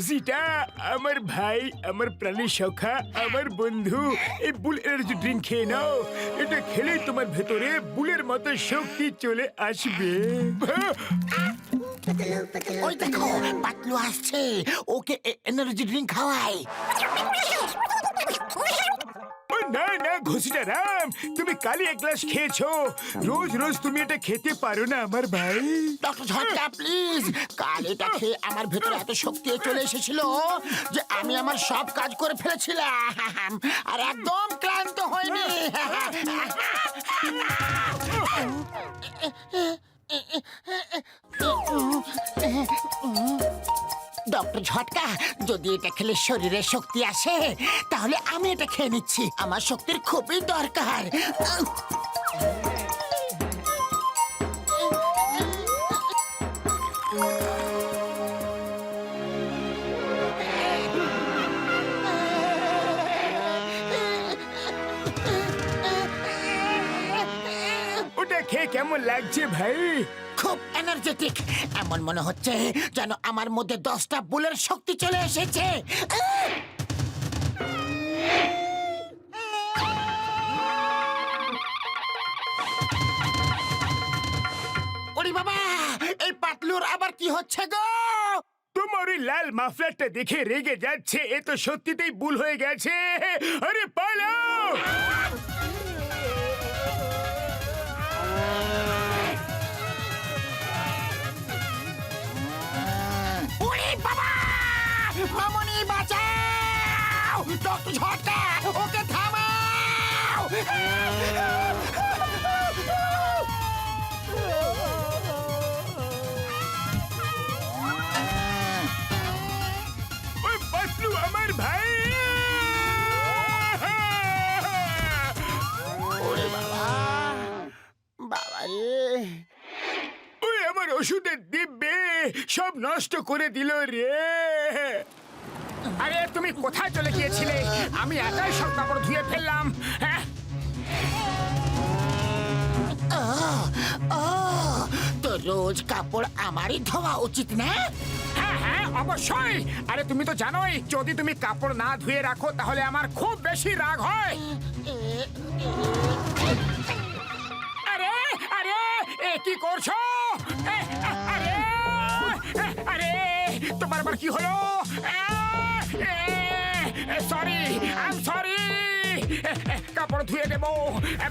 খুশিটা আমার ভাই, আমার প্রাণী সখা, আমার বন্ধু এই বুল এনার্জি ড্রিঙ্ক খেয়ে নাও। এটা খেলেই তোমার ভেতরে বুলের মতো শক্তি চলে আসবে। ওই দেখো পাতলু আসছে, ওকে এনার্জি ড্রিঙ্ক খাওয়াই। ও না না ঘুষিটা রাম, তুমি কালই এক গ্লাস খেয়েছো, রোজ রোজ তুমি এটা খেতে পারো না আমার ভাই। ডক্টর ঝটকা প্লিজ, কাল এটা খেয়ে আমার ভেতরে এত শক্তি চলে এসেছিল যে আমি আমার সব কাজ করে ফেলেছিলাম আর একদম ক্লান্ত হয়নি। ডক্টর ঝটকা, যদি এটা খেলে শরীরে শক্তি আসে তাহলে আমি এটা খেয়ে নিচ্ছি, আমার শক্তির খুবই দরকার। ওটা খেয়ে কেমন লাগছে ভাই? খুব এনার্জেটিক, এমন মনে হচ্ছে যেন আমার মধ্যে 10টা বুলের শক্তি চলে এসেছে। ওরে বাবা, এই পাতলুর আবার কি হচ্ছে গো? তোমার ওই লাল মাফলারটা দেখে রেগে যাচ্ছে, এ তো সত্যিতেই ভুল হয়ে গেছে। আরে পালাও! ওরে বাবা, মামনি বাঁচাও! ডক্টর ঝটকা, ওকে থামাও! ওই পাতলু আমার ভাই! ওরে বাবা, বাবা রে! ওই আমার ওষুধের দিব্যে সব নষ্ট করে দিল রে। আরে তুমি কোথায় চলে গিয়েছিলে? আমি একাই সব কাপড় ধুয়ে ফেললাম। হ্যাঁ, তো রোজ কাপড় আমারই ধোয়া উচিত না? হ্যাঁ হ্যাঁ অবশ্যই। আরে তুমি তো জানোই, যদি তুমি কাপড় না ধুয়ে রাখো তাহলে আমার খুব বেশি রাগ হয়। আরে আরে এ কি করছো? আরে আরে তোমার আবার কি হলো? Sorry, I am sorry. কাপড় ধুয়ে দেবো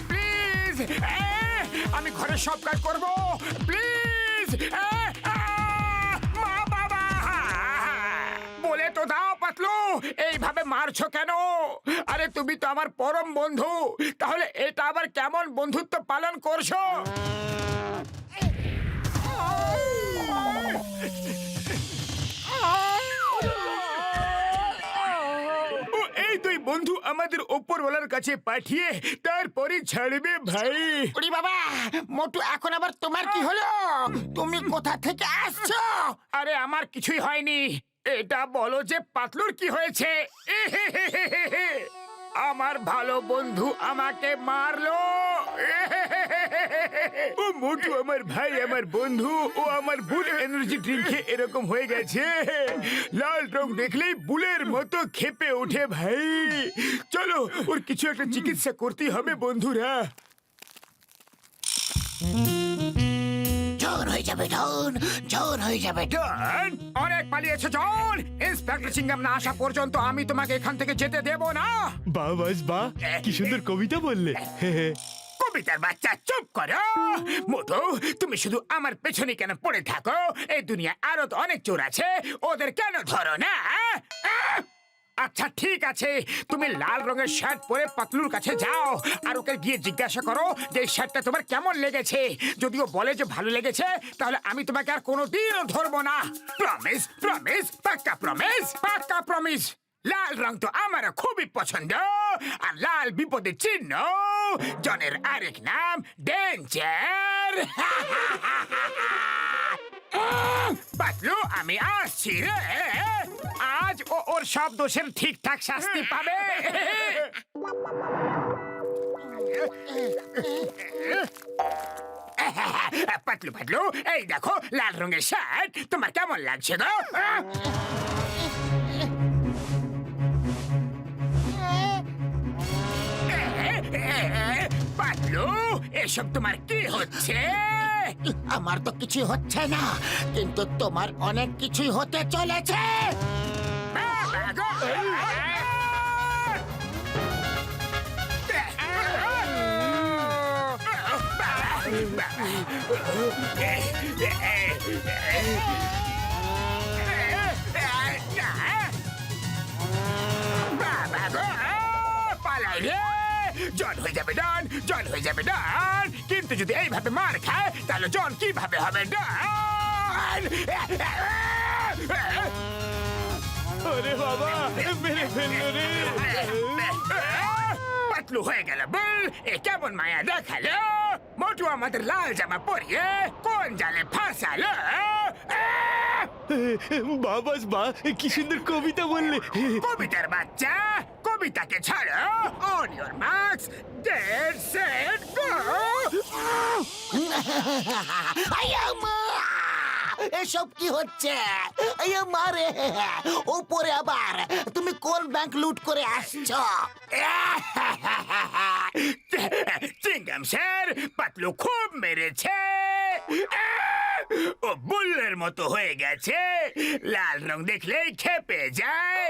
প্লিজ। আমি ঘরের সব কাজ করবো প্লিজ। মা বাবা বলে তো দাও পাতলু, এইভাবে মারছো কেন? আরে তুমি তো আমার পরম বন্ধু, তাহলে এটা আবার কেমন বন্ধুত্ব পালন করছো? ও এই দুই বন্ধু আমাদের ওপরওয়ালার কাছে পাঠিয়ে তারপরে ছাড়বে ভাই। ওরে বাবা, মোটু এখন আবার তোমার কি হলো? তুমি কোথা থেকে আসছো? আরে আমার কিছুই হয়নি, এটা বলো যে পাতলুর কি হয়েছে? আমার ভালো বন্ধু আমাকে মারলো। ও মোটু আমার ভাই, আমার বন্ধু, ও আমার বুল এনার্জি ড্রিঙ্কে এরকম হয়ে গেছে। লাল রং দেখলেই বুলের মতো খেপে ওঠে ভাই। চলো ওর কিছু একটা চিকিৎসা করতে হবে বন্ধুরা। জন হয়ে যাবে, জন জন হয়ে যাবে। জন, অনেক পালিয়েছো জন। ইন্সপেক্টর সিংহাম না আসা পর্যন্ত আমি তোমাকে এখান থেকে যেতে দেব না। বাহ বাস বাহ, কি সুন্দর কবিতা বললে। কবিতার বাচ্চা চুপ করো। মোটু, তুমি শুধু আমার পেছনে কেন পড়ে থাকো? এই দুনিয়া আরো তো অনেক চোর আছে, ওদের কেন ধরো না? আচ্ছা ঠিক আছে, তুমি লাল রঙের শার্ট পরে পাতলুর কাছে যাও আর ওকে গিয়ে জিজ্ঞাসা করো যে এই শার্টটা তোমার কেমন লেগেছে। যদিও বলে যে ভালো লেগেছে, তাহলে আমি তোমাকে আর কোনোদিনও ধরবো না। প্রমিস প্রমিস, পাক্কা প্রমিস, পাক্কা প্রমিস। লাল রং তো আমার খুবই পছন্দ, আর লাল বিপদের চিহ্ন। জনের আরেক নাম ডেঞ্জার। পাতলু, আমি আসছি রে। আজ ও ওর সব দোষের ঠিকঠাক শাস্তি পাবে। পাতলু পাতলু, এই দেখো লাল রঙের শার্ট, তোমার কেমন লাগছে গো? পাতলু, এসব তোমার কি হচ্ছে? আমার তো কিছু হচ্ছে না, কিন্তু তোমার অনেক কিছুই হতে চলেছে। বাবা গো! বাবা গো! পালাই রে! জন হয়ে যাবে ডন, জন হয়ে যাবে ডন। কিন্তু যদি এইভাবে মার খায় তাহলে জন কিভাবে হবে ডন? আরে বাবা মেরে ফেললো রে। পাতলু হয়ে গেল বল, এ কেমন মায়া দেখালো। মোটু আমাদের লাল জামা পরিয়ে কোন জালে ফাঁসালো। বাবাস বা কি সুন্দর কবিতা বললে। কবিতার বাচ্চা, কবিতাকে ছাড়ো। On your marks, get set go. আয়া মা! এসব কি হচ্ছে? আয়া মারে, উপরে আবার তুমি কোন ব্যাংক লুট করে আসছো? চিংগাম স্যার, পাতলু খুব মেরেছে। ও বুল্লের মতো হয়ে গেছে, লাল রং দেখলেই খেপে যায়।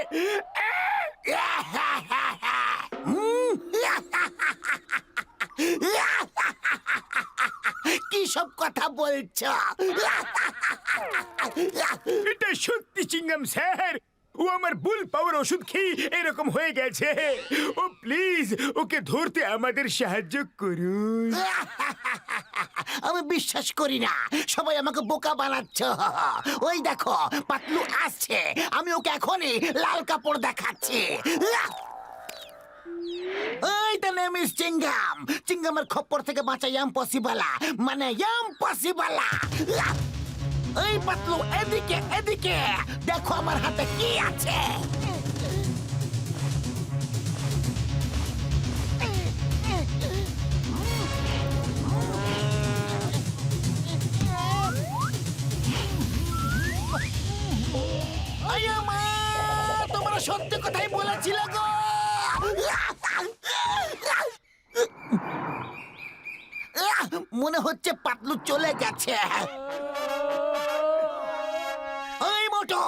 কি সব কথা বলছো? এটা সত্যি চিংগাম স্যার, ও আমার বুল পাওয়ার ওষুধ খেয়ে এরকম হয়ে গেছে। ও প্লিজ ওকে ধরতে আমাদের সাহায্য করুন। আমি বিশ্বাস করি না, সবাই আমাকে বোকা বানাচ্ছ। ওই দেখো পাতলু আসছে, আমি ওকে এখনই লাল কাপড় দেখাচ্ছি। এইটা নেম ইজ চিংগাম। চিংগামের খপ্পর থেকে বাঁচা ইম্পসিবল, মানে ইম্পসিবল। এই পাতলু এদিকে এদিকে দেখো আমার হাতে কি আছে। আয়া মা, তোমরা সত্যি কথাই বলেছিল গো। মনে হচ্ছে পাতলু চলে গেছে। এই মোটো,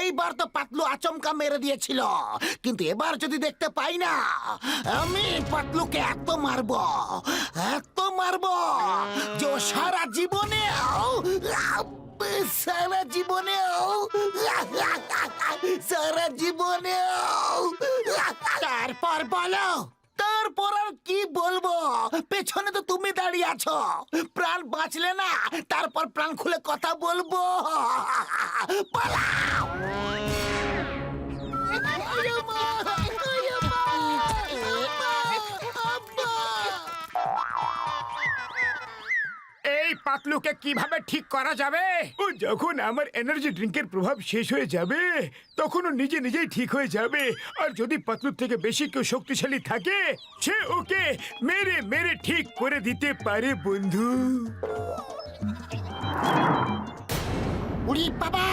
এইবার তো পাতলু আচমকা মেরে দিয়েছিল, কিন্তু এবার যদি দেখতে পাই না, আমি পাতলুকে এত মারবো, এত মারবো যে ও সারা জীবনেও সারা জীবনেও সারা জীবনেও। তারপর বলো, তারপর আর কি বলবো? পেছনে তো তুমি দাঁড়িয়ে আছো, প্রাণ বাঁচলে না, তারপর প্রাণ খুলে কথা বলবো। পালাও! এই পাতলুকে কিভাবে ঠিক করা যাবে? ও যখন আমার এনার্জি ড্রিঙ্কের প্রভাব শেষ হয়ে যাবে তখন ও নিজে নিজেই ঠিক হয়ে যাবে। আর যদি পাতলুর থেকে বেশি কেউ শক্তিশালী থাকে, সে ওকে মেরে মেরে ঠিক করে দিতে পারে বন্ধু। উরি বাবা,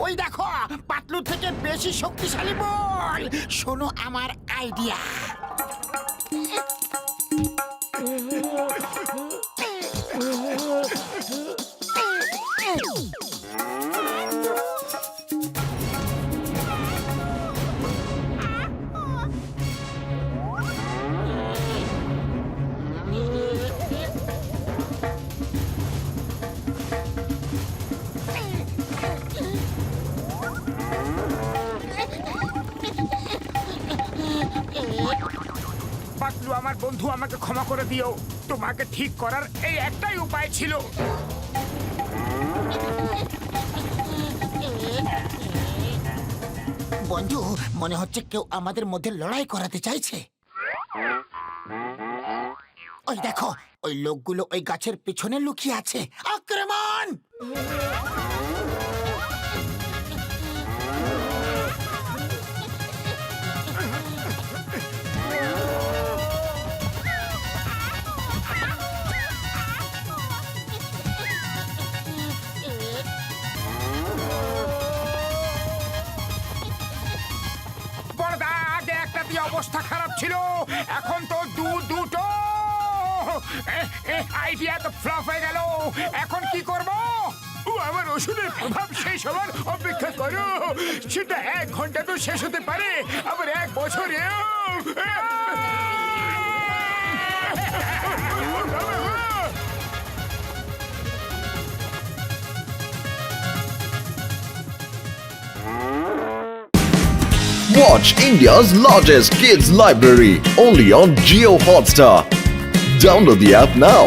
ওই দেখো পাতলু থেকে বেশি শক্তিশালী বল। শোনো আমার আইডিয়া। পাতলু আমার বন্ধু, আমাকে ক্ষমা করে দিও। তোমাকে ঠিক করার এই একটাই উপায় ছিল। বন্ধু, মনে হচ্ছে কেউ আমাদের মধ্যে লড়াই করাতে চাইছে। ওই দেখো, ওই লোকগুলো ওই গাছের পিছনে লুকিয়ে আছে। আক্রমণ! বড়দা, আগে একটা দিয়ে অবস্থা খারাপ ছিল, এখন তো দুটো। আইডিয়া তো ফ্লপ হয়ে গেল। এখন কি করব? আমার ওষুধের প্রভাব শেষ হওয়ার অপেক্ষা করো। সেটা 1 ঘন্টা তো শেষ হতে পারে, আবার 1 বছরেও। Watch India's largest kids library only on Geo Hotstar. Download the app now.